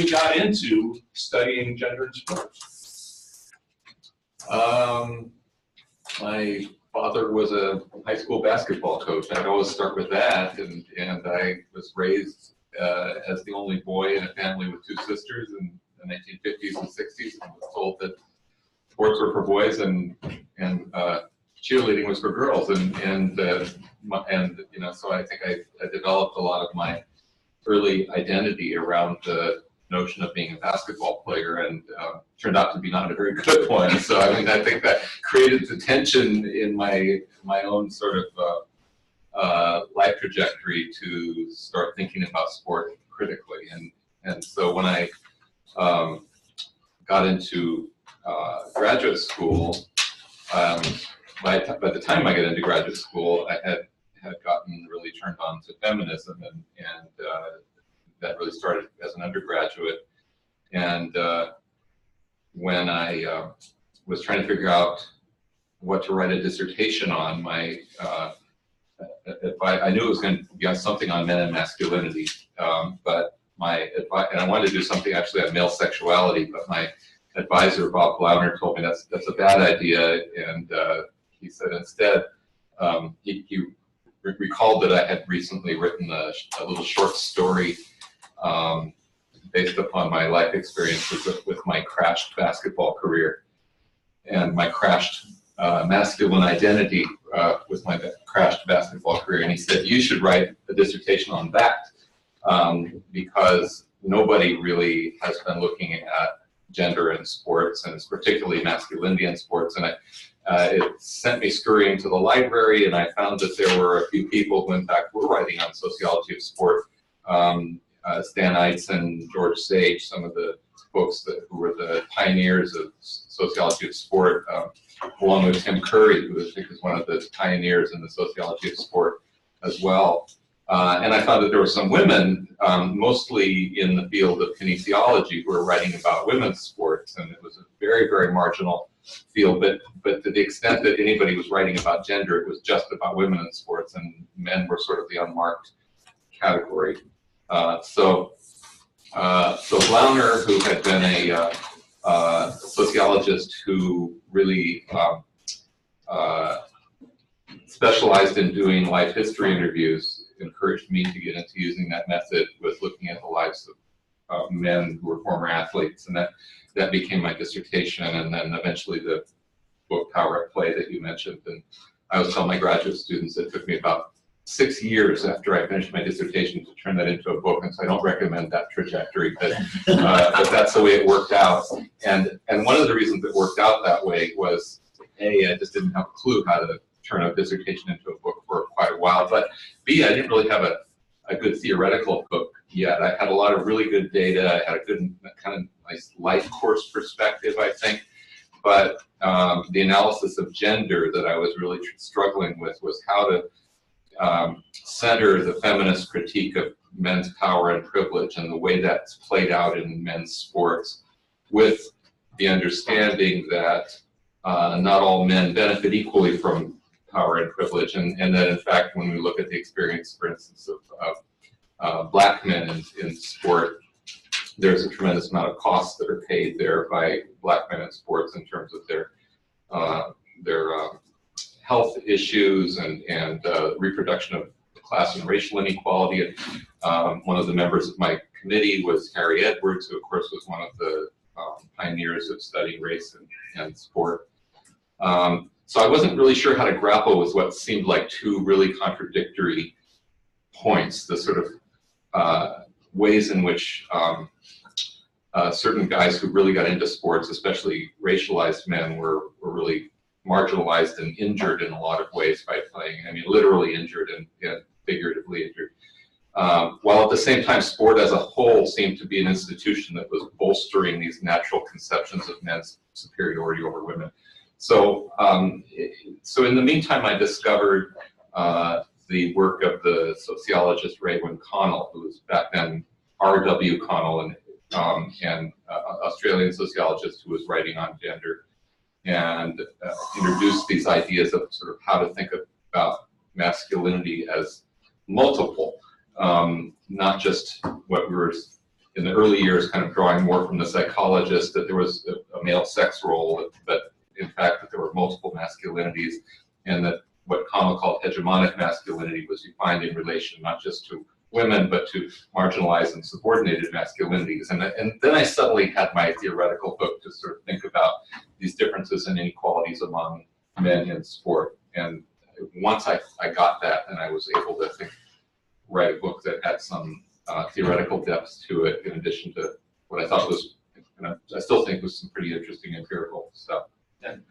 got into studying gender and sports? My father was a high school basketball coach. I'd always start with that, and I was raised as the only boy in a family with two sisters in the 1950s and 60s, and was told that sports were for boys and cheerleading was for girls, and you know, so I think I developed a lot of my early identity around the notion of being a basketball player, and turned out to be not a very good one. So I mean, I think that created the tension in my own sort of life trajectory to start thinking about sport critically. And so when I got into graduate school, by the time I got into graduate school, I had gotten really turned on to feminism, and that really started as an undergraduate. And when I was trying to figure out what to write a dissertation on, I knew it was going to be something on men and masculinity, but and I wanted to do something actually on male sexuality, but my advisor, Bob Glauner, told me that's a bad idea, and he said instead, he recalled that I had recently written a little short story based upon my life experiences with my crashed basketball career and my crashed masculine identity with my crashed basketball career. And he said, you should write a dissertation on that, because nobody really has been looking at gender in sports, and it's particularly masculinity in sports. And it sent me scurrying to the library, and I found that there were a few people who in fact were writing on sociology of sport. Stan Eitzen, George Sage, some of the folks who were the pioneers of sociology of sport, along with Tim Curry, who I think is one of the pioneers in the sociology of sport as well. And I found that there were some women, mostly in the field of kinesiology, who were writing about women's sports, and it was a very, very marginal field, but to the extent that anybody was writing about gender, it was just about women in sports, and men were sort of the unmarked category. So Glauner, who had been a sociologist who really specialized in doing life history interviews, encouraged me to get into using that method with looking at the lives of men who were former athletes, and that became my dissertation, and then eventually the book Power at Play that you mentioned. And I always tell my graduate students it took me about 6 years after I finished my dissertation to turn that into a book, and so I don't recommend that trajectory, but that's the way it worked out. And one of the reasons it worked out that way was, A, I just didn't have a clue how to turn a dissertation into a book for quite a while, but B, I didn't really have a good theoretical book yet. I had a lot of really good data. I had a good kind of nice life course perspective, I think, but the analysis of gender that I was really struggling with was how to center the feminist critique of men's power and privilege and the way that's played out in men's sports, with the understanding that not all men benefit equally from power and privilege, and that in fact, when we look at the experience, for instance, of black men in sport, there's a tremendous amount of costs that are paid there by black men in sports in terms of their health issues and reproduction of class and racial inequality. And one of the members of my committee was Harry Edwards, who of course was one of the pioneers of studying race and sport. So I wasn't really sure how to grapple with what seemed like two really contradictory points, the sort of ways in which certain guys who really got into sports, especially racialized men, were really marginalized and injured in a lot of ways by playing. I mean, literally injured and figuratively injured. While at the same time, sport as a whole seemed to be an institution that was bolstering these natural conceptions of men's superiority over women. So, so in the meantime, I discovered the work of the sociologist Raewyn Connell, who was back then R.W. Connell, and Australian sociologist who was writing on gender, and introduced these ideas of sort of how to think about masculinity as multiple, not just what we were in the early years, kind of drawing more from the psychologist, that there was a male sex role, but in fact that there were multiple masculinities, and that what Kama called hegemonic masculinity was defined in relation not just to women, but to marginalized and subordinated masculinities. And then I suddenly had my theoretical hook to sort of think about these differences and inequalities among men in sport. And once I got that, then I was able to write a book that had some theoretical depth to it, in addition to what I thought was, I still think was some pretty interesting empirical stuff. And